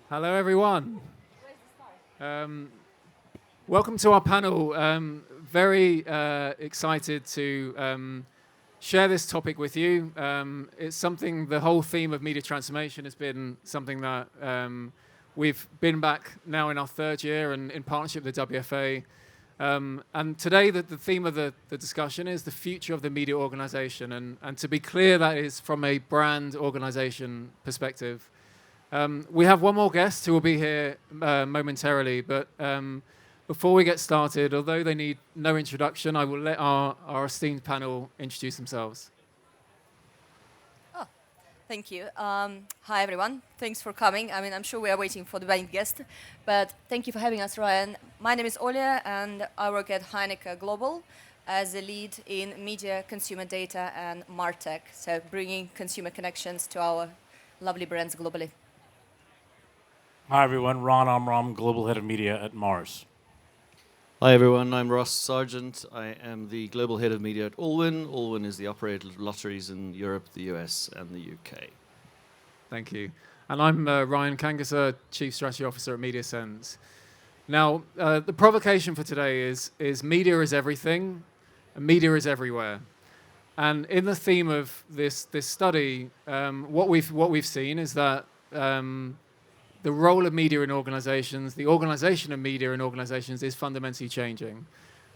Hello, everyone. Welcome to our panel. Very excited to share this topic with you. It's something, the whole theme of media transformation has been something that we've been back now in our third year and in partnership with the WFA. And today the theme of the discussion is the future of the media organization. And to be clear, that is from a brand organization perspective. We have one more guest who will be here momentarily, but before we get started, although they need no introduction, I will let our esteemed panel introduce themselves. Thank you. Hi, everyone. Thanks for coming. I mean, I'm sure we are waiting for the main guest, but thank you for having us, Ryan. My name is Olya, and I work at Heineken Global as a lead in media, consumer data, and MarTech, so bringing consumer connections to our lovely brands globally. Hi everyone, Ron Amram, Global Head of Media at Mars. Hi everyone, I'm Ross Sargent. I am the Global Head of Media at Allwyn. Allwyn is the operator of lotteries in Europe, the US and the UK. Thank you. And I'm Ryan Kangisser, Chief Strategy Officer at MediaSense. Now, the provocation for today is media is everything, and media is everywhere. And in the theme of this study, what we've seen is that the role of media in organizations, the organization of media in organizations is fundamentally changing.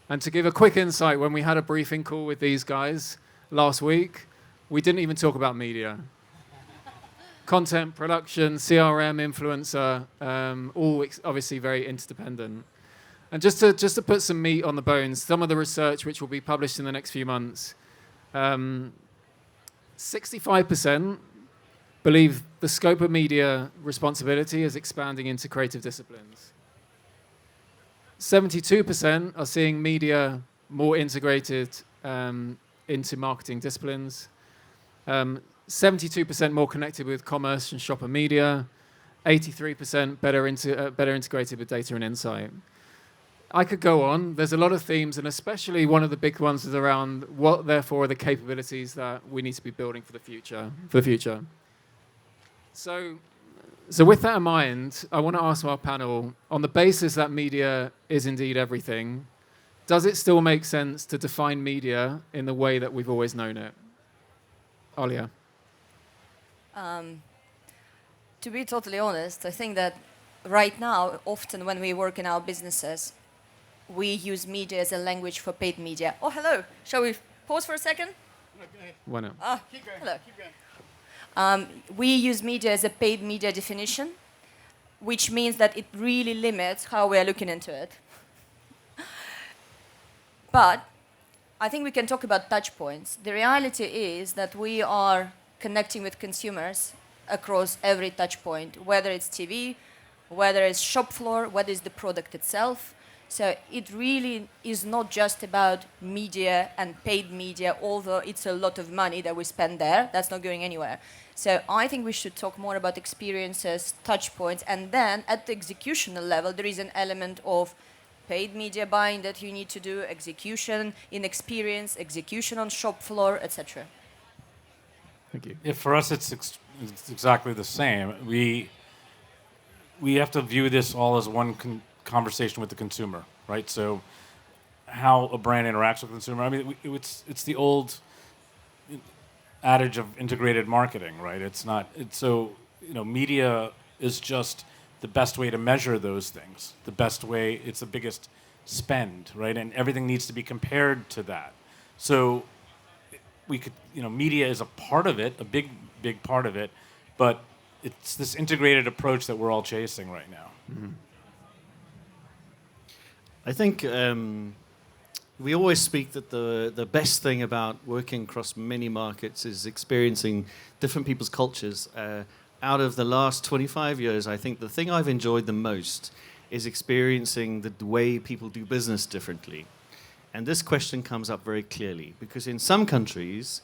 And to give a quick insight, when we had a briefing call with these guys last week, we didn't even talk about media. Content production, CRM, influencer, all obviously very interdependent. And just to put some meat on the bones, some of the research which will be published in the next few months, 65% believe the scope of media responsibility is expanding into creative disciplines. 72% are seeing media more integrated into marketing disciplines. 72% more connected with commerce and shopper media. 83% better integrated with data and insight. I could go on. There's a lot of themes, and especially one of the big ones is around what, therefore, are the capabilities that we need to be building for the future. So with that in mind, I want to ask our panel, on the basis that media is indeed everything, does it still make sense to define media in the way that we've always known it? Olya. To be totally honest, I think that right now, often when we work in our businesses, we use media as a language for paid media. Oh, hello. Shall we pause for a second? Why not? Keep going. Hello. Keep going. We use media as a paid media definition, which means that it really limits how we are looking into it. But I think we can talk about touch points. The reality is that we are connecting with consumers across every touch point, whether it's TV, whether it's shop floor, whether it's the product itself. So it really is not just about media and paid media, although it's a lot of money that we spend there. That's not going anywhere. So I think we should talk more about experiences, touch points, and then at the executional level, there is an element of paid media buying that you need to do, execution in experience, execution on shop floor, etc. Thank you. Yeah, for us, it's exactly the same. We have to view this all as one conversation with the consumer, right? So how a brand interacts with the consumer. I mean, it's the old adage of integrated marketing, right? Media is just the best way to measure those things. The best way, it's the biggest spend, right? And everything needs to be compared to that. So media is a part of it, a big part of it, but it's this integrated approach that we're all chasing right now. Mm-hmm. I think we always speak that the best thing about working across many markets is experiencing different people's cultures. Out of the last 25 years, I think the thing I've enjoyed the most is experiencing the way people do business differently. And this question comes up very clearly, because in some countries,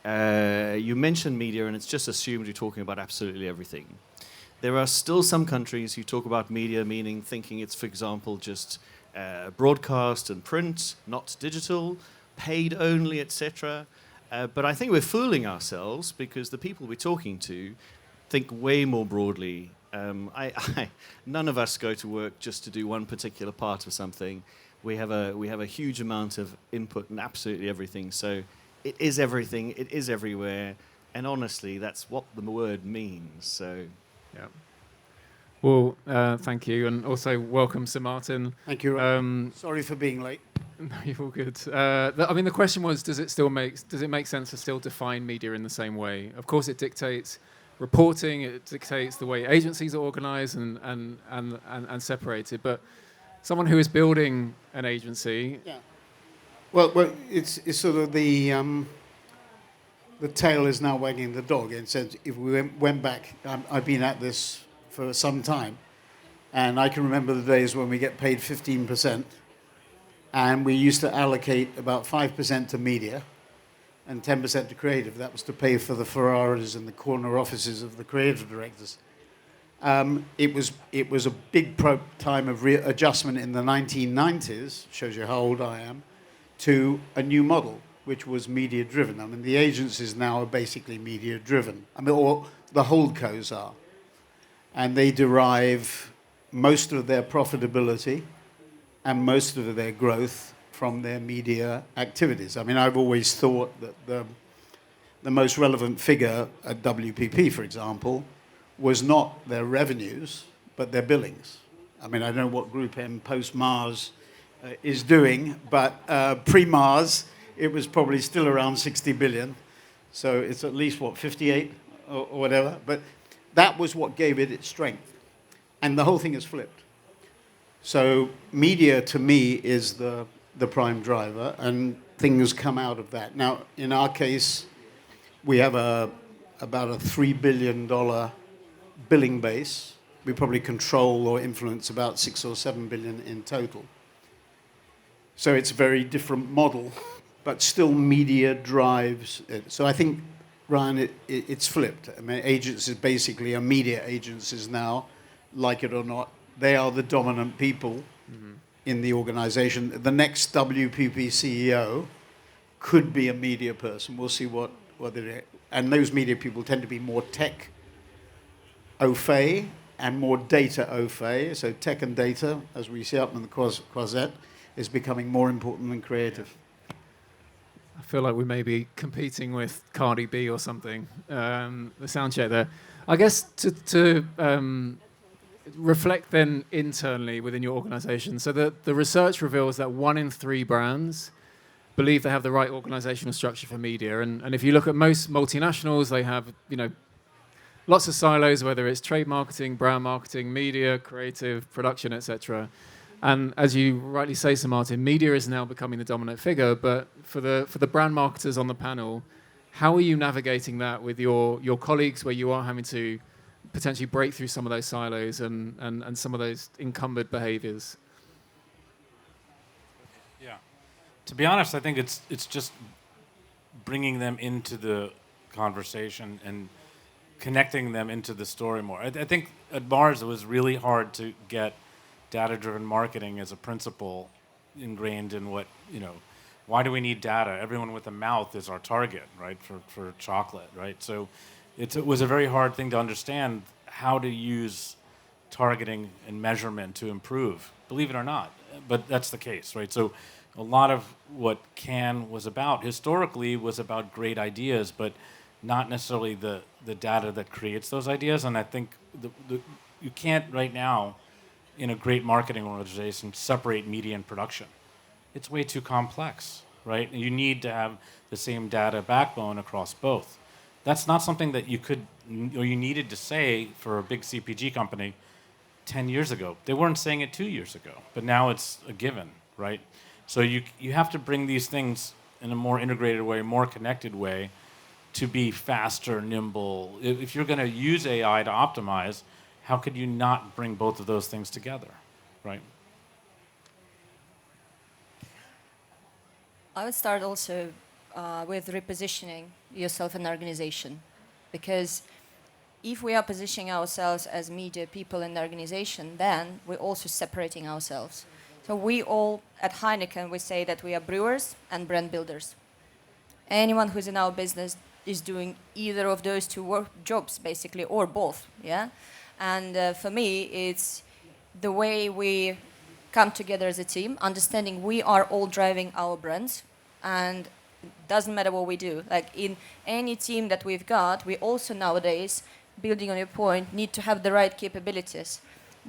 you mention media and it's just assumed you're talking about absolutely everything. There are still some countries who talk about media meaning thinking it's, for example, just broadcast and print, not digital, paid only, etc. But I think we're fooling ourselves because the people we're talking to think way more broadly None of us go to work just to do one particular part of something. We have a huge amount of input in absolutely everything. So it is everything. It is everywhere. And honestly, that's what the word means. So, Yeah. Well, thank you, and also welcome, Sir Martin. Thank you. Sorry for being late. No, you're all good. I mean, the question was, does it make sense to still define media in the same way? Of course, it dictates reporting, it dictates the way agencies are organised and separated. But someone who is building an agency, Yeah. Well, it's sort of the tail is now wagging the dog. And said, if we went back, I've been at this for some time, and I can remember the days when we get paid 15%, and we used to allocate about 5% to media and 10% to creative. That was to pay for the Ferraris and the corner offices of the creative directors. It was a big time of readjustment in the 1990s, shows you how old I am, to a new model, which was media-driven. I mean, the agencies now are basically media-driven. I mean, or the holdcos are. And they derive most of their profitability and most of their growth from their media activities. I mean, I've always thought that the most relevant figure at WPP, for example, was not their revenues, but their billings. I mean, I don't know what Group M post-Mars is doing, but pre-Mars, it was probably still around 60 billion. So it's at least, 58 or whatever. But that was what gave it its strength. And the whole thing has flipped. So media, to me, is the prime driver, and things come out of that. Now, in our case, we have about a $3 billion billing base. We probably control or influence about 6 or 7 billion in total. So it's a very different model, but still media drives it. So I think, Ryan, it's flipped. I mean, agencies basically are media agencies now, like it or not. They are the dominant people in the organization. The next WPP CEO could be a media person. We'll see what they. And those media people tend to be more tech au fait and more data au fait. So tech and data, as we see up in the Croisette, is becoming more important than creative. I feel like we may be competing with Cardi B or something. The sound check there. I guess to reflect then internally within your organization. So the research reveals that 1 in 3 brands believe they have the right organizational structure for media. And if you look at most multinationals, they have, lots of silos, whether it's trade marketing, brand marketing, media, creative, production, etc. And as you rightly say, Sir Martin, media is now becoming the dominant figure. But for the brand marketers on the panel, how are you navigating that with your colleagues, where you are having to potentially break through some of those silos and some of those encumbered behaviors? Yeah. To be honest, I think it's just bringing them into the conversation and connecting them into the story more. I think at Mars it was really hard to get data-driven marketing as a principle ingrained in what, why do we need data? Everyone with a mouth is our target, right, for chocolate, right? So it was a very hard thing to understand how to use targeting and measurement to improve, believe it or not. But that's the case, right? So a lot of what Cannes was about historically was about great ideas, but not necessarily the data that creates those ideas. And I think you can't right now, in a great marketing organization, separate media and production. It's way too complex, right? You need to have the same data backbone across both. That's not something that you could or you needed to say for a big CPG company 10 years ago. They weren't saying it 2 years ago, but now it's a given, right? So you have to bring these things in a more integrated way, more connected way, to be faster, nimble. If you're going to use AI to optimize, how could you not bring both of those things together, right? I would start also with repositioning yourself in an organization, because if we are positioning ourselves as media people in the organization, then we're also separating ourselves. So we all, at Heineken, we say that we are brewers and brand builders. Anyone who's in our business is doing either of those two jobs, basically, or both, yeah? And for me, it's the way we come together as a team, understanding we are all driving our brands, and it doesn't matter what we do. Like in any team that we've got, we also nowadays, building on your point, need to have the right capabilities.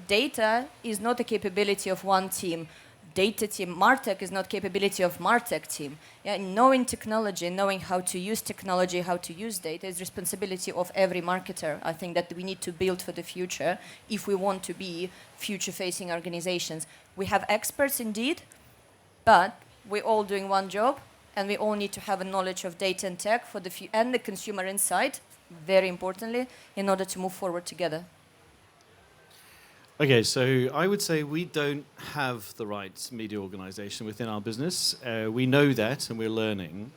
Data is not a capability of one team. Data team, MarTech is not capability of MarTech team. Yeah, knowing technology, knowing how to use technology, how to use data is responsibility of every marketer. I think that we need to build for the future if we want to be future-facing organizations. We have experts indeed, but we're all doing one job, and we all need to have a knowledge of data and tech for the and the consumer insight, very importantly, in order to move forward together. Okay, so I would say we don't have the right media organization within our business. We know that, and we're learning.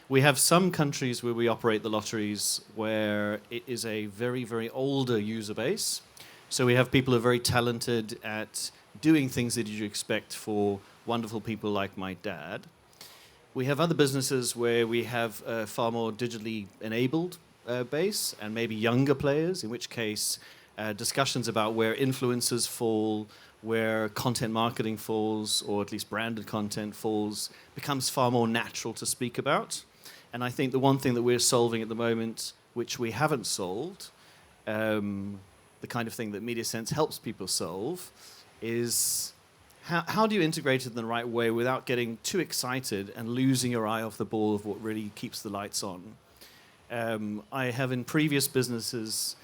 We have some countries where we operate the lotteries where it is a very, very older user base. So we have people who are very talented at doing things that you expect for wonderful people like my dad. We have other businesses where we have a far more digitally enabled base and maybe younger players, in which case discussions about where influencers fall, where content marketing falls, or at least branded content falls, becomes far more natural to speak about. And I think the one thing that we're solving at the moment, which we haven't solved, the kind of thing that MediaSense helps people solve, is how do you integrate it in the right way without getting too excited and losing your eye off the ball of what really keeps the lights on. I have in previous businesses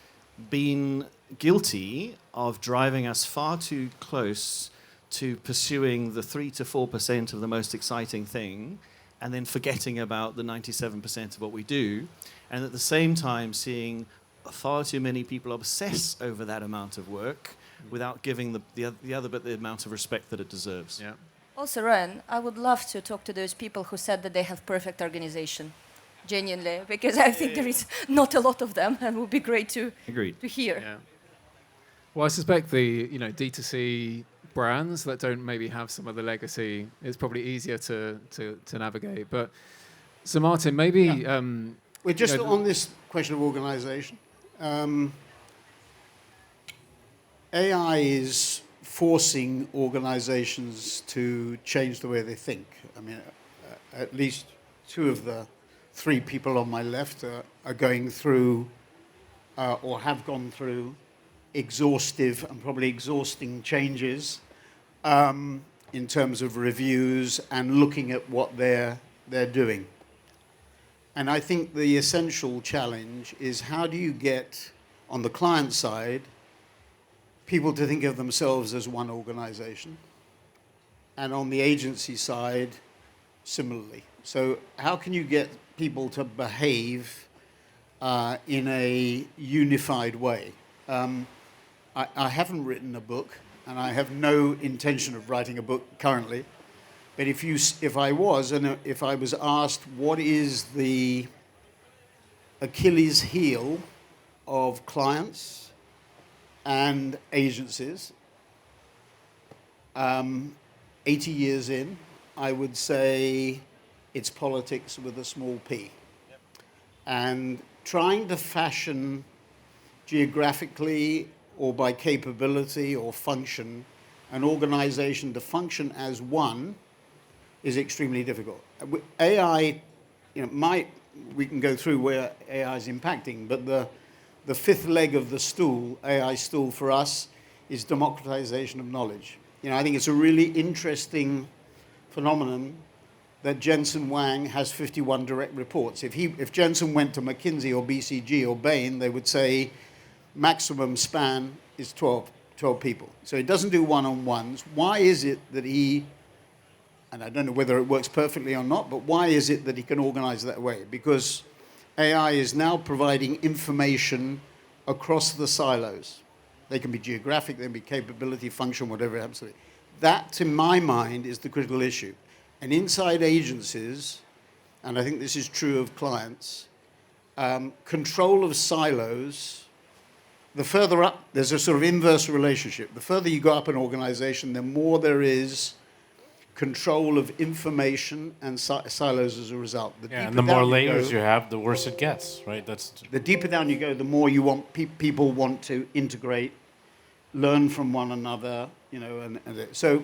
been guilty of driving us far too close to pursuing the 3 to 4% of the most exciting thing and then forgetting about the 97% of what we do, and at the same time seeing far too many people obsess over that amount of work without giving the other bit the amount of respect that it deserves. Yeah. Also, Ryan, I would love to talk to those people who said that they have perfect organization, genuinely, because I think there is not a lot of them, and it would be great to hear. Yeah. Well, I suspect the D2C brands that don't maybe have some of the legacy is probably easier to navigate. But so Martin, maybe we're just on this question of organization. AI is forcing organizations to change the way they think. I mean, at least 2 of the 3 people on my left are going through or have gone through exhaustive and probably exhausting changes in terms of reviews and looking at what they're doing. And I think the essential challenge is how do you get, on the client side, people to think of themselves as one organization, and on the agency side, similarly. So how can you get people to behave in a unified way? I haven't written a book, and I have no intention of writing a book currently. But if I was asked what is the Achilles heel of clients and agencies, 80 years in, I would say it's politics with a small p. Yep. And trying to fashion geographically or by capability or function an organization to function as one is extremely difficult. AI, we can go through where AI is impacting, but the 5th leg of the stool, AI stool for us, is democratization of knowledge. I think it's a really interesting phenomenon that Jensen Huang has 51 direct reports. If Jensen went to McKinsey or BCG or Bain, they would say maximum span is 12 people. So he doesn't do one-on-ones. Why is it that he, and I don't know whether it works perfectly or not, but why is it that he can organize that way? Because AI is now providing information across the silos. They can be geographic, they can be capability, function, whatever it happens to be. That, to my mind, is the critical issue. And inside agencies, and I think this is true of clients, control of silos, the further up, there's a sort of inverse relationship. The further you go up an organization, the more there is control of information and silos as a result. And the more layers you have, the worse it gets, right? The deeper down you go, the more you want people want to integrate, learn from one another, so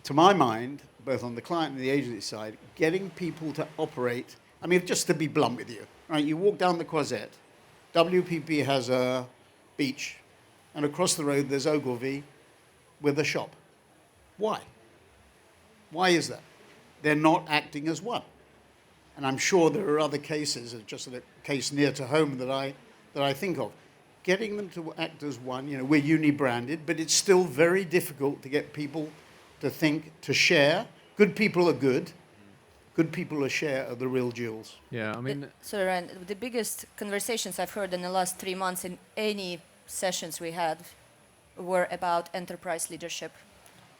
to my mind, both on the client and the agency side, getting people to operate, I mean, just to be blunt with you, right? You walk down the Croisette, WPP has a beach, and across the road there's Ogilvy with a shop. Why? Why is that? They're not acting as one. And I'm sure there are other cases, just a case near to home that I think of. Getting them to act as one, we're uni-branded, but it's still very difficult to get people to think, to share. Good people are good. Good people are share are the real jewels. Yeah, I mean... So, Ryan, the biggest conversations I've heard in the last 3 months in any sessions we had were about enterprise leadership.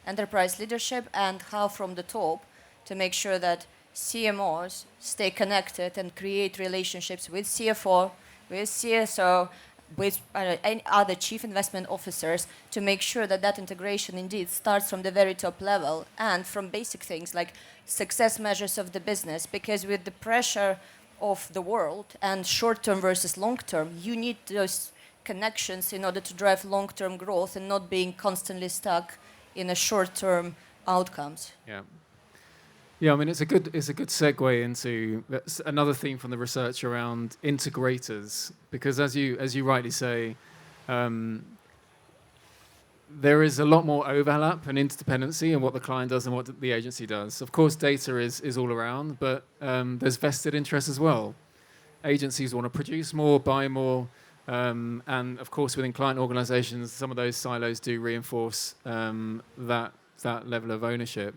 Enterprise leadership and how from the top to make sure that CMOs stay connected and create relationships with CFO, with CSO, with any other chief investment officers to make sure that that integration indeed starts from the very top level and from basic things like success measures of the business, because with the pressure of the world and short-term versus long-term, you need those connections in order to drive long-term growth and not being constantly stuck in a short-term outcomes. Yeah. Yeah, I mean, it's a good segue into another theme from the research around integrators, because as you rightly say, there is a lot more overlap and interdependency in what the client does and what the agency does. Of course, data is all around, but there's vested interest as well. Agencies want to produce more, buy more, and of course, within client organizations, some of those silos do reinforce that level of ownership.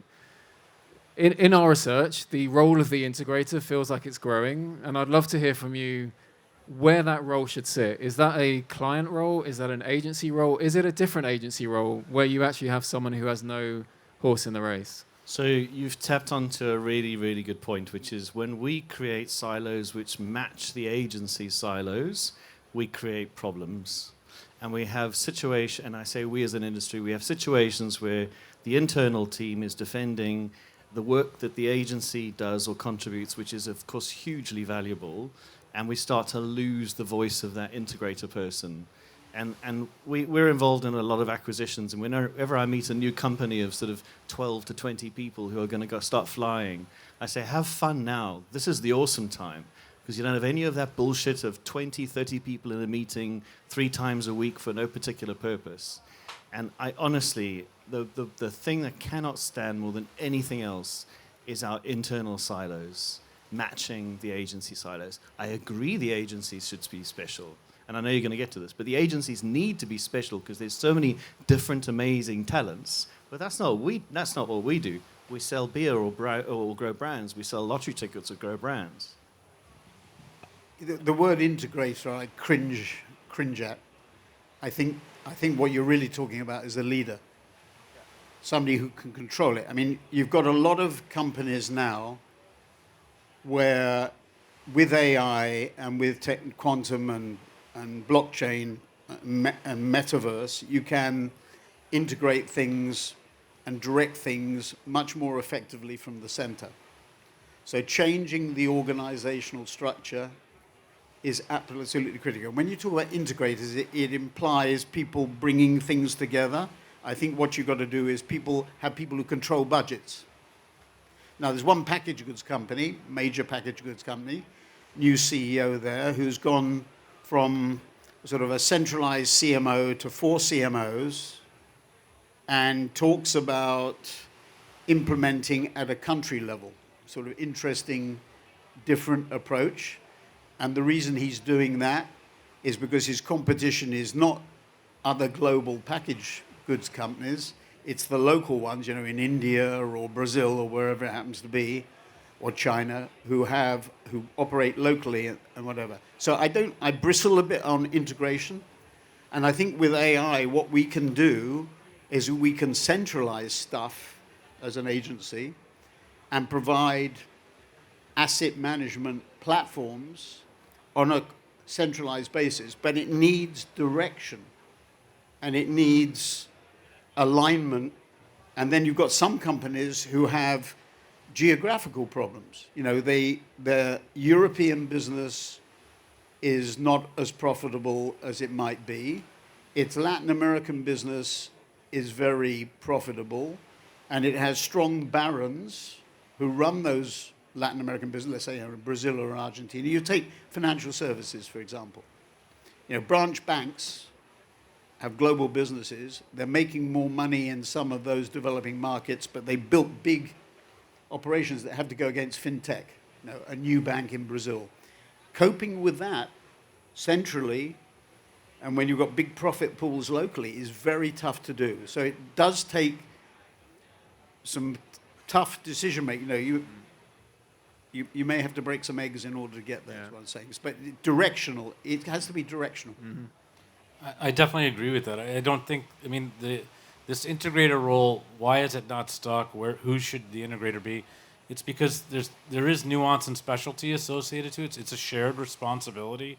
In our research, the role of the integrator feels like it's growing, and I'd love to hear from you where that role should sit. Is that a client role? Is that an agency role? Is it a different agency role where you actually have someone who has no horse in the race? So you've tapped onto a really, really good point, which is when we create silos which match the agency silos, we create problems. And we have situations, and I say we as an industry, we have situations where the internal team is defending the work that the agency does or contributes, which is, of course, hugely valuable, and we start to lose the voice of that integrator person. And we're involved in a lot of acquisitions, and whenever I meet a new company of sort of 12 to 20 people who are going to go start flying, I say, have fun now. This is the awesome time, because you don't have any of that bullshit of 20, 30 people in a meeting 3 times a week for no particular purpose. And I honestly, the thing that cannot stand more than anything else is our internal silos, matching the agency silos. I agree the agencies should be special, and I know you're going to get to this, but the agencies need to be special because there's so many different amazing talents. But that's not what we do. We sell beer or grow brands. We sell lottery tickets or grow brands. The word integrator I cringe at. I think what you're really talking about is a leader. Somebody who can control it. I mean, you've got a lot of companies now where with AI and with quantum and blockchain and metaverse, you can integrate things and direct things much more effectively from the center. So changing the organizational structure is absolutely critical. When you talk about integrators, it implies people bringing things together. I think what you've got to do is have people who control budgets. Now, there's one packaged goods company, major packaged goods company, new CEO there, who's gone from sort of a centralized CMO to 4 CMOs and talks about implementing at a country level, sort of interesting, different approach. And the reason he's doing that is because his competition is not other global packaged goods companies, it's the local ones, in India or Brazil or wherever it happens to be, or China, who operate locally and whatever. So I bristle a bit on integration, and I think with AI, what we can do is we can centralize stuff as an agency and provide asset management platforms on a centralized basis, but it needs direction and it needs alignment And then you've got some companies who have geographical problems. You know, their European business is not as profitable as it might be. Its Latin American business is very profitable, and it has strong barons who run those Latin American business, let's say Brazil or Argentina. You take financial services, for example. You know, branch banks have global businesses. They're making more money in some of those developing markets, but they built big operations that have to go against fintech, you know, a new bank in Brazil. Coping with that centrally, and when you've got big profit pools locally, is very tough to do. So it does take some tough decision making. You know, you may have to break some eggs in order to get there, is what I'm saying. But directional, it has to be directional. Mm-hmm. I definitely agree with that. I don't think, I mean, this integrator role, why is it not stuck? Who should the integrator be? It's because there is nuance and specialty associated to it. It's a shared responsibility.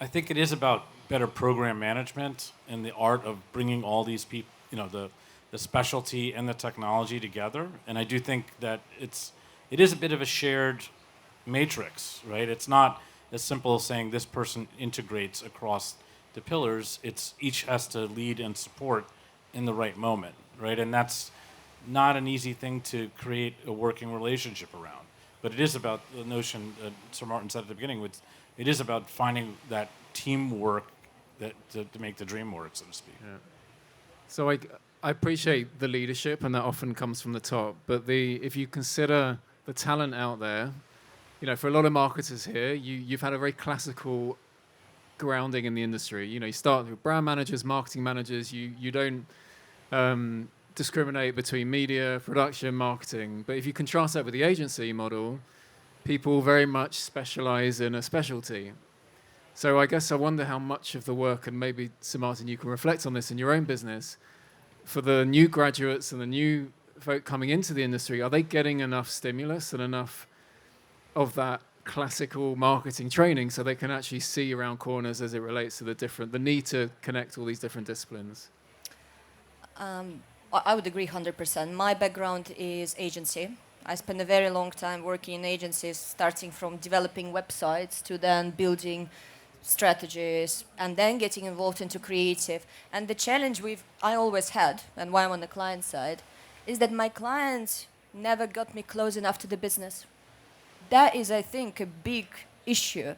I think it is about better program management and the art of bringing all these people, you know, the specialty and the technology together. And I do think that it is a bit of a shared matrix, right? It's not as simple as saying this person integrates across the pillars. It's each has to lead and support in the right moment, right? And that's not an easy thing to create a working relationship around. But it is about the notion that Sir Martin said at the beginning, which it is about finding that teamwork to make the dream work, so to speak. Yeah. So I appreciate the leadership, and that often comes from the top. But if you consider the talent out there, you know, for a lot of marketers here, you've had a very classical grounding in the industry. You know, you start with brand managers, marketing managers. You don't discriminate between media, production, marketing. But if you contrast that with the agency model, people very much specialize in a specialty. So I guess I wonder how much of the work, and maybe, Sir Martin, you can reflect on this in your own business, for the new graduates and the new folk coming into the industry, are they getting enough stimulus and enough of that classical marketing training so they can actually see around corners as it relates to the need to connect all these different disciplines? I would agree 100%. My background is agency. I spent a very long time working in agencies, starting from developing websites to then building strategies and then getting involved into creative. And the challenge I always had, and why I'm on the client side, is that my clients never got me close enough to the business. That is, I think, a big issue.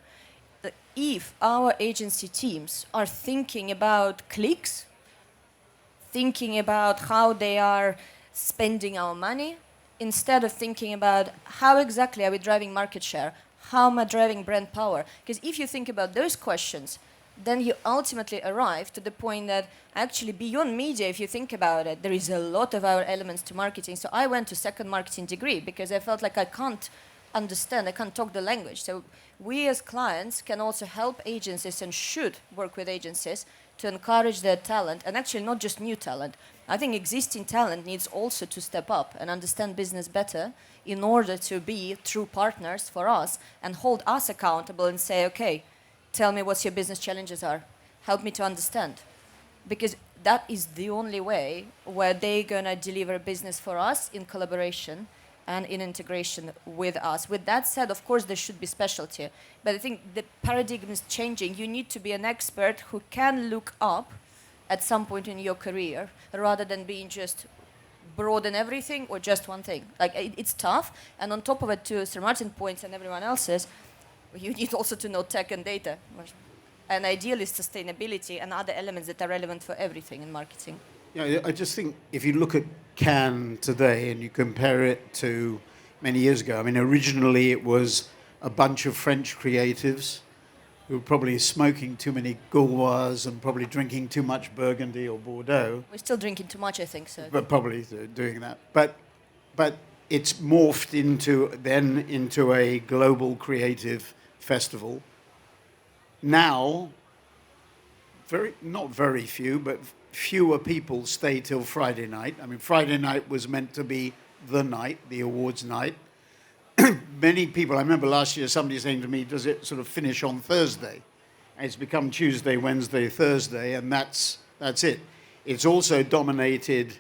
That if our agency teams are thinking about clicks, thinking about how they are spending our money, instead of thinking about how exactly are we driving market share, how am I driving brand power? Because if you think about those questions, then you ultimately arrive to the point that actually beyond media, if you think about it, there is a lot of our elements to marketing. So I went to second marketing degree because I felt like I can't talk the language. So we as clients can also help agencies and should work with agencies to encourage their talent, and actually not just new talent. I think existing talent needs also to step up and understand business better in order to be true partners for us and hold us accountable and say, okay, tell me what your business challenges are. Help me to understand. Because that is the only way where they're going to deliver business for us in collaboration and in integration with us. With that said, of course, there should be specialty. But I think the paradigm is changing. You need to be an expert who can look up at some point in your career rather than being just broad in everything or just one thing. Like, it's tough. And on top of it, to Sir Martin's points and everyone else's, you need also to know tech and data. And ideally, sustainability and other elements that are relevant for everything in marketing. Yeah, I just think if you look at Cannes today and you compare it to many years ago, I mean, originally it was a bunch of French creatives who were probably smoking too many Gauloises and probably drinking too much Burgundy or Bordeaux. We're still drinking too much, I think so. But probably doing that. But it's morphed into a global creative festival. Now, not very few, but fewer people stay till Friday night. I mean, Friday night was meant to be the night, the awards night. Many people, I remember last year somebody saying to me, does it sort of finish on Thursday? And it's become Tuesday, Wednesday, Thursday, and that's it. It's also dominated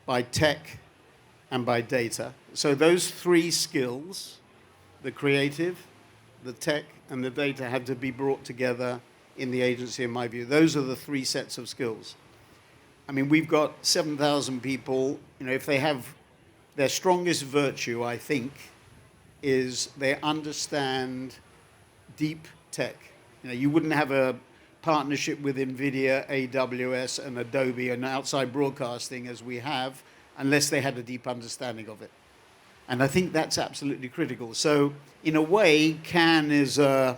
by tech, and by data. So those three skills, the creative, the tech, and the data, have to be brought together in the agency, in my view. Those are the three sets of skills. I mean, we've got 7,000 people. You know, if they have their strongest virtue, I think, is they understand deep tech. You know, you wouldn't have a partnership with NVIDIA, AWS, and Adobe and outside broadcasting as we have unless they had a deep understanding of it. And I think that's absolutely critical. So in a way, Cannes is an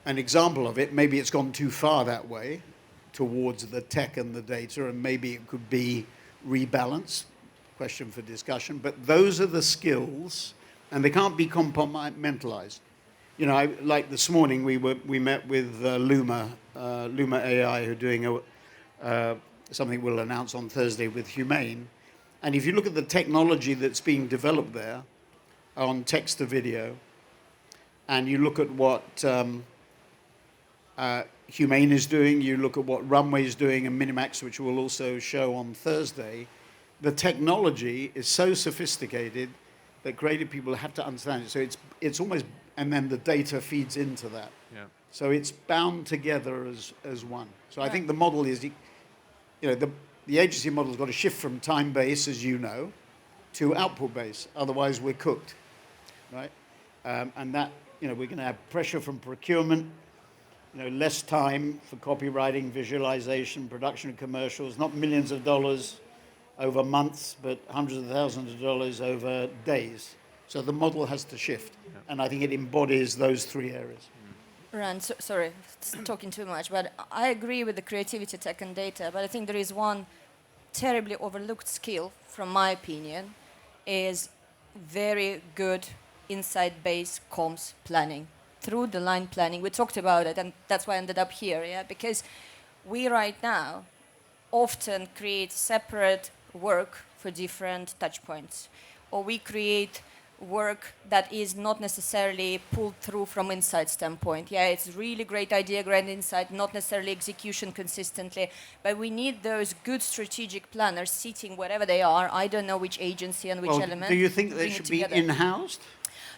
example of it. Maybe it's gone too far that way towards the tech and the data, and maybe it could be rebalanced. Question for discussion. But those are the skills, and they can't be compartmentalized. You know, like this morning, we met with Luma AI, who are doing something we'll announce on Thursday with Humane. And if you look at the technology that's being developed there on text to video, and you look at what Humane is doing, you look at what Runway is doing, and Minimax, which we'll also show on Thursday, the technology is so sophisticated that creative people have to understand it. So it's almost, and then the data feeds into that. Yeah. So it's bound together as one. So I think the model is, you know, the agency model's got to shift from time-based, as you know, to output-based. Otherwise, we're cooked, right? And that, you know, we're going to have pressure from procurement, you know, less time for copywriting, visualization, production of commercials, not millions of dollars over months, but hundreds of thousands of dollars over days. So the model has to shift. Yeah. And I think it embodies those three areas. Rand, sorry, talking too much, but I agree with the creativity, tech, and data, but I think there is one terribly overlooked skill, from my opinion, is very good inside-based comms planning, through the line planning. We talked about it, and that's why I ended up here, yeah, because we right now often create separate work for different touch points, or we create work that is not necessarily pulled through from inside standpoint. Yeah, it's really great idea, great insight, not necessarily execution consistently, but we need those good strategic planners sitting wherever they are. I don't know which agency and which element. Do you think they should be in-housed?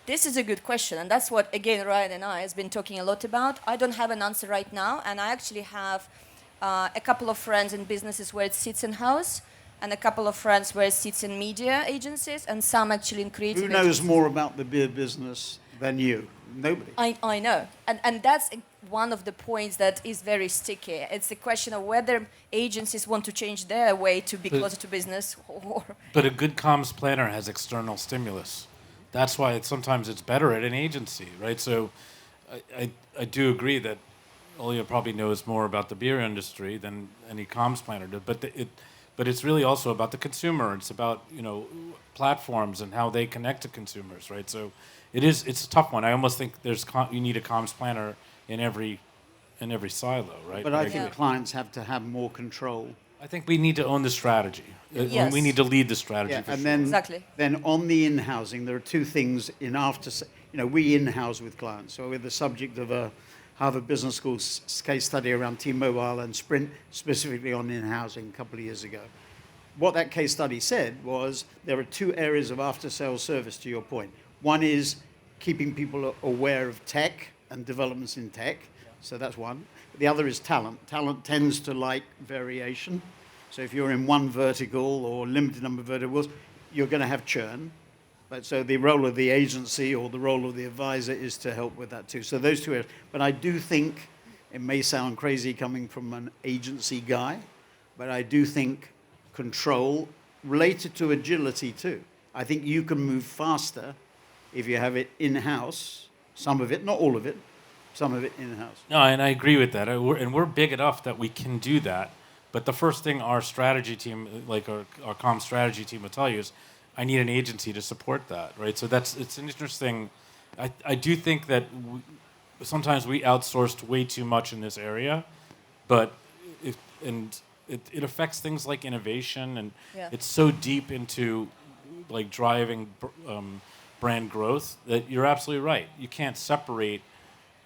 This is a good question, and that's what, again, Ryan and I has been talking a lot about. I don't have an answer right now, and I actually have a couple of friends in businesses where it sits in-house, and a couple of friends where it sits in media agencies, and some actually in creative agencies. Who knows agencies. more about the beer business than you? Nobody. I know. And that's one of the points that is very sticky. It's the question of whether agencies want to change their way to be closer to business or... But a good comms planner has external stimulus. That's why sometimes it's better at an agency, right? So I do agree that Olya probably knows more about the beer industry than any comms planner does, but it's really also about the consumer. It's about, you know, platforms and how they connect to consumers, right? So it's a tough one. I almost think you need a comms planner in every silo, right? But I think clients have to have more control. I think we need to own the strategy. Yes. We need to lead the strategy. Yeah, for and sure. then Exactly. Then on the in-housing, there are two things in after. You know, we in-house with clients. So we're the subject of a Harvard Business School case study around T-Mobile and Sprint, specifically on in-housing a couple of years ago. What that case study said was there are two areas of after-sales service, to your point. One is keeping people aware of tech and developments in tech. So that's one. The other is talent. Talent tends to like variation. So if you're in one vertical or limited number of verticals, you're going to have churn. But so the role of the agency or the role of the advisor is to help with that too. So those two areas. But I do think, it may sound crazy coming from an agency guy, but I do think control related to agility too. I think you can move faster if you have it in-house, some of it, not all of it, some of it in-house. No, and I agree with that. We're big enough that we can do that. But the first thing our strategy team, like our comm strategy team will tell you is, I need an agency to support that, right? So it's an interesting. I do think that sometimes we outsourced way too much in this area, but it affects things like innovation, and it's so deep into like driving brand growth that you're absolutely right. You can't separate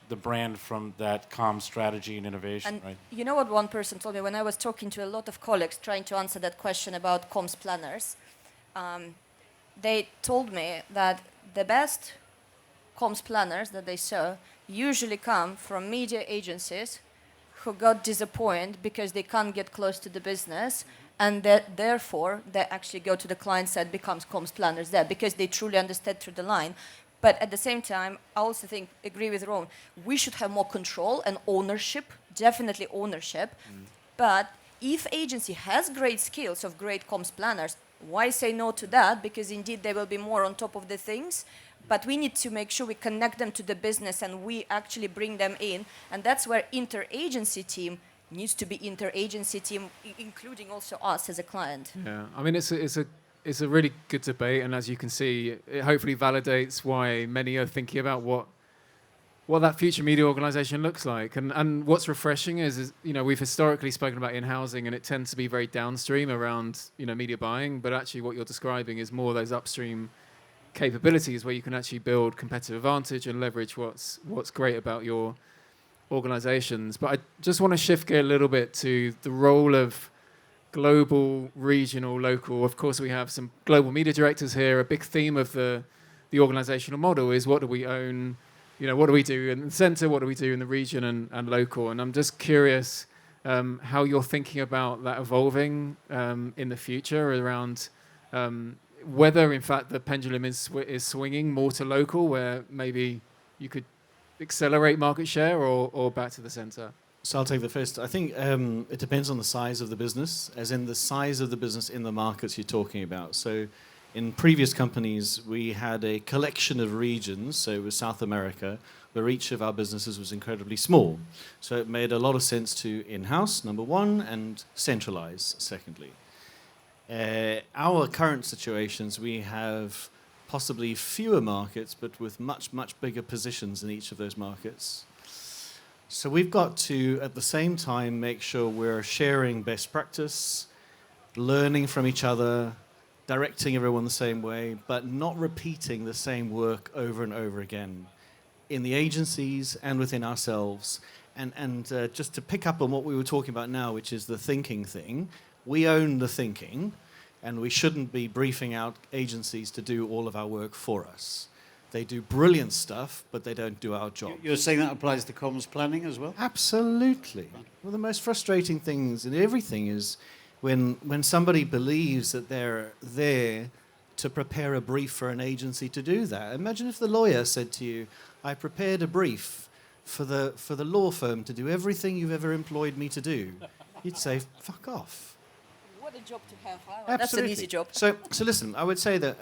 the brand from that comm strategy and innovation, And right? you know what one person told me when I was talking to a lot of colleagues trying to answer that question about comms planners? They told me that the best comms planners that they saw usually come from media agencies who got disappointed because they can't get close to the business, and that therefore they actually go to the client side, becomes comms planners there because they truly understand through the line. But at the same time, I also agree with Ron, we should have more control and ownership, definitely ownership. But if agency has great skills of great comms planners, why say no to that? Because indeed they will be more on top of the things. But we need to make sure we connect them to the business and we actually bring them in. And that's where interagency team needs to be interagency team, including also us as a client. Yeah, I mean, it's a really good debate, and as you can see, it hopefully validates why many are thinking about what that future media organization looks like. And what's refreshing is we've historically spoken about in-housing, and it tends to be very downstream around media buying, but actually what you're describing is more those upstream capabilities where you can actually build competitive advantage and leverage what's great about your organizations. But I just want to shift gear a little bit to the role of global, regional, local. Of course, we have some global media directors here. A big theme of the organizational model is what do we own, what do we do in the center, what do we do in the region and local. And I'm just curious how you're thinking about that evolving in the future around whether, in fact, the pendulum is swinging more to local, where maybe you could accelerate market share or back to the center. So I'll take the first. I think it depends on the size of the business, as in the size of the business in the markets you're talking about. So in previous companies, we had a collection of regions, so it was South America, where each of our businesses was incredibly small. So it made a lot of sense to in-house, number one, and centralize, secondly. Our current situations, we have possibly fewer markets, but with much, much bigger positions in each of those markets. So we've got to, at the same time, make sure we're sharing best practice, learning from each other, directing everyone the same way, but not repeating the same work over and over again in the agencies and within ourselves. And just to pick up on what we were talking about now, which is the thinking thing, we own the thinking, and we shouldn't be briefing out agencies to do all of our work for us. They do brilliant stuff, but they don't do our job. You're saying that applies to comms planning as well? Absolutely. One of the most frustrating things in everything is when somebody believes that they're there to prepare a brief for an agency to do that. Imagine if the lawyer said to you, I prepared a brief for the law firm to do everything you've ever employed me to do. You'd say, fuck off. What a job to have. Wow. Absolutely. That's an easy job. So listen, I would say that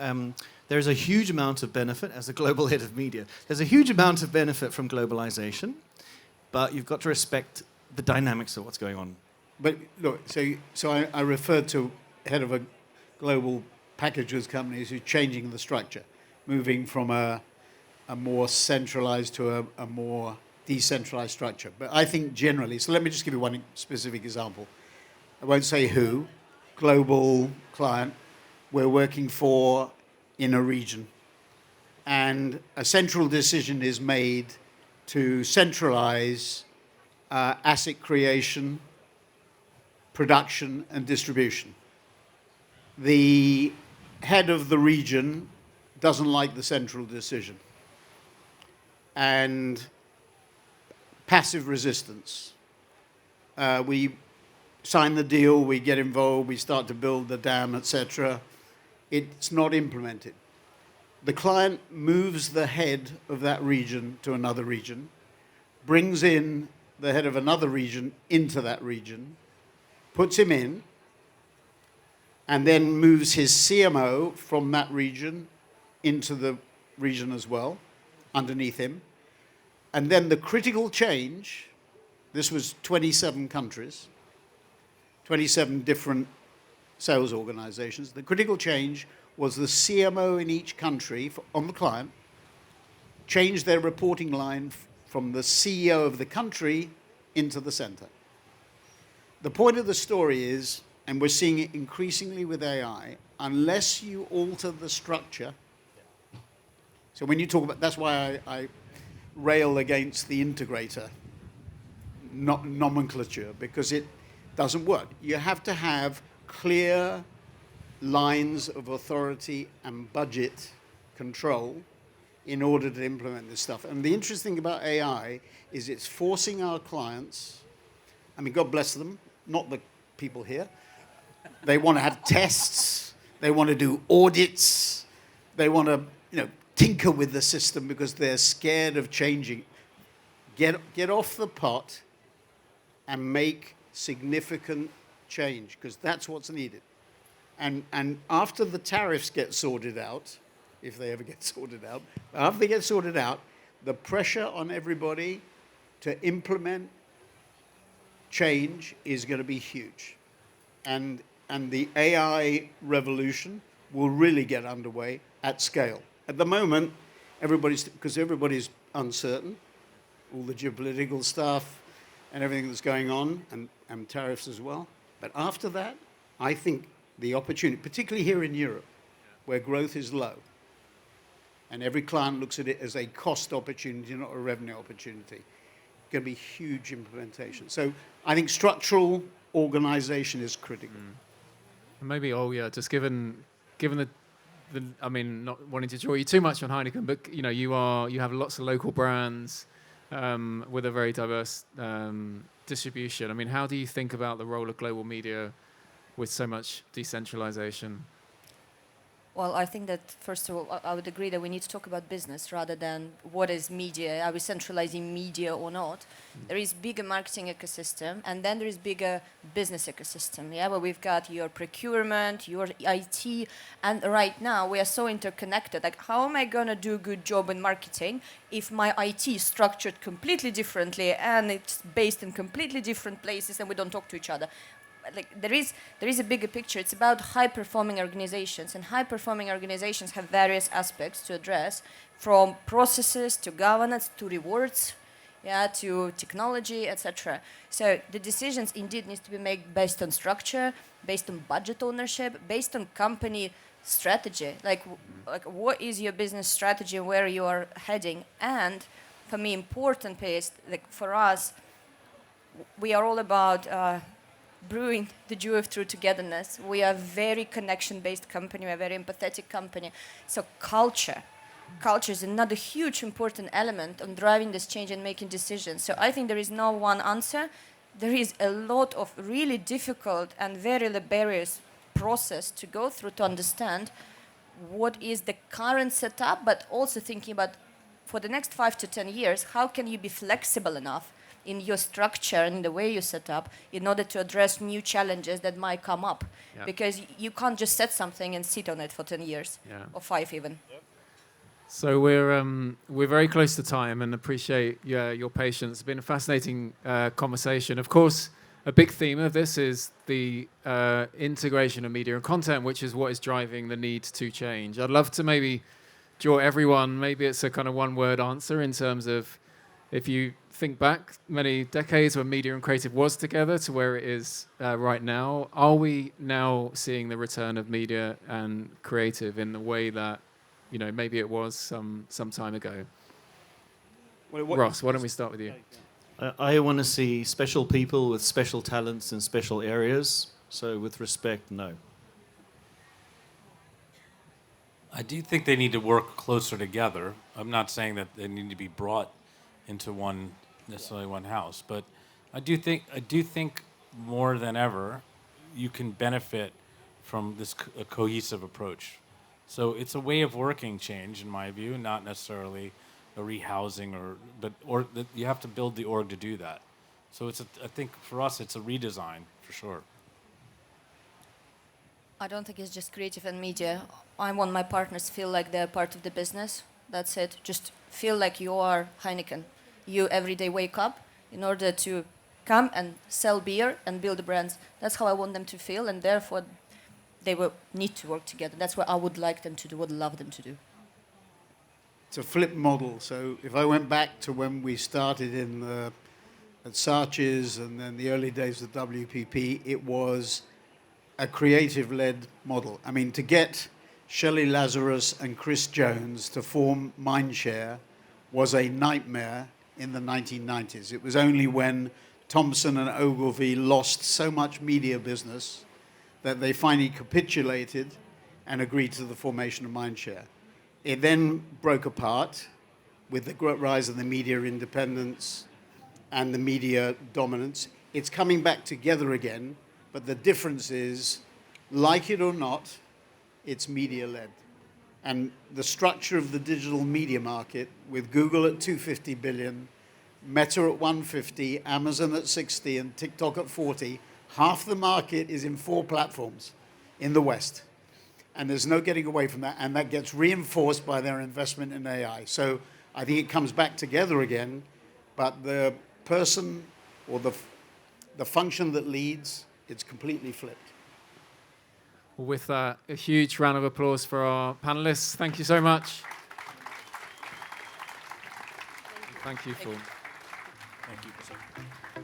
there's a huge amount of benefit, as a global head of media, there's a huge amount of benefit from globalization, but you've got to respect the dynamics of what's going on. But look, so I referred to head of a global package goods company who's changing the structure, moving from a more centralized to a more decentralized structure. But I think generally, so let me just give you one specific example. I won't say who, global client we're working for in a region. And a central decision is made to centralize asset creation, production, and distribution. The head of the region doesn't like the central decision. And passive resistance. We sign the deal, we get involved, we start to build the dam, etc. It's not implemented. The client moves the head of that region to another region, brings in the head of another region into that region, puts him in, and then moves his CMO from that region into the region as well, underneath him. And then the critical change, this was 27 countries, 27 different sales organizations. The critical change was the CMO in each country on the client changed their reporting line from the CEO of the country into the center. The point of the story is, and we're seeing it increasingly with AI, unless you alter the structure. So when you talk about, that's why rail against the integrator nomenclature because it doesn't work. You have to have clear lines of authority and budget control in order to implement this stuff. And the interesting thing about AI is it's forcing our clients, I mean, God bless them, not the people here. They want to have tests. They want to do audits. They want to, tinker with the system because they're scared of changing. Get off the pot and make significant change because that's what's needed. And after the tariffs get sorted out, if they ever get sorted out, after they get sorted out, the pressure on everybody to implement change is going to be huge. And the AI revolution will really get underway at scale. At the moment, because everybody's uncertain, all the geopolitical stuff and everything that's going on, and tariffs as well. But after that, I think the opportunity, particularly here in Europe, where growth is low, and every client looks at it as a cost opportunity, not a revenue opportunity, going to be huge implementation. So I think structural organization is critical. And maybe, just given the I mean, not wanting to draw you too much on Heineken, but you have lots of local brands with a very diverse distribution. I mean, how do you think about the role of global media with so much decentralization? Well, I think that, first of all, I would agree that we need to talk about business rather than what is media. Are we centralizing media or not? There is bigger marketing ecosystem, and then there is bigger business ecosystem, where we've got your procurement, your IT, and right now we are so interconnected. Like, how am I going to do a good job in marketing if my IT is structured completely differently and it's based in completely different places and we don't talk to each other? Like, there is a bigger picture. It's about high-performing organizations, and high-performing organizations have various aspects to address, from processes to governance to rewards, to technology, etc. So the decisions indeed need to be made based on structure, based on budget ownership, based on company strategy. Like what is your business strategy, where you are heading, and for me, important piece, like for us, we are all about brewing the joy of true togetherness. We are a very connection-based company. We're a very empathetic company. So culture is another huge important element on driving this change and making decisions. So I think there is no one answer. There is a lot of really difficult and very laborious process to go through to understand what is the current setup, but also thinking about for the next 5 to 10 years, how can you be flexible enough in your structure and the way you set up in order to address new challenges that might come up. Yeah. Because you can't just set something and sit on it for 10 years, or 5 even. Yep. So we're very close to time and appreciate your patience. It's been a fascinating conversation. Of course, a big theme of this is the integration of media and content, which is what is driving the need to change. I'd love to maybe draw everyone, maybe it's a kind of one-word answer in terms of if you think back many decades when media and creative was together to where it is right now, are we now seeing the return of media and creative in the way that, maybe it was some time ago? Ross, why don't we start with you? I want to see special people with special talents in special areas. So with respect, no. I do think they need to work closer together. I'm not saying that they need to be brought into necessarily one house, but I do think more than ever you can benefit from this cohesive approach. So it's a way of working change, in my view, not necessarily a rehousing or you have to build the org to do that. So I think for us it's a redesign for sure. I don't think it's just creative and media. I want my partners to feel like they're part of the business. That's it. Just feel like you are Heineken. You every day wake up in order to come and sell beer and build the brands. That's how I want them to feel, and therefore they will need to work together. That's what I would like them to do, would love them to do. It's a flip model. So if I went back to when we started at Saatchi's and then the early days of WPP, it was a creative-led model. I mean, to get Shelley Lazarus and Chris Jones to form Mindshare was a nightmare in the 1990s. It was only when Thomson and Ogilvy lost so much media business that they finally capitulated and agreed to the formation of Mindshare. It then broke apart with the rise of the media independence and the media dominance. It's coming back together again, but the difference is, like it or not, it's media-led. And the structure of the digital media market, with Google at 250 billion, Meta at 150, Amazon at 60, and TikTok at 40, half the market is in 4 platforms in the West. And there's no getting away from that, and that gets reinforced by their investment in AI. So I think it comes back together again, but the person or the function that leads, it's completely flipped. With that, a huge round of applause for our panelists. Thank you so much. Thank you for. Thank you.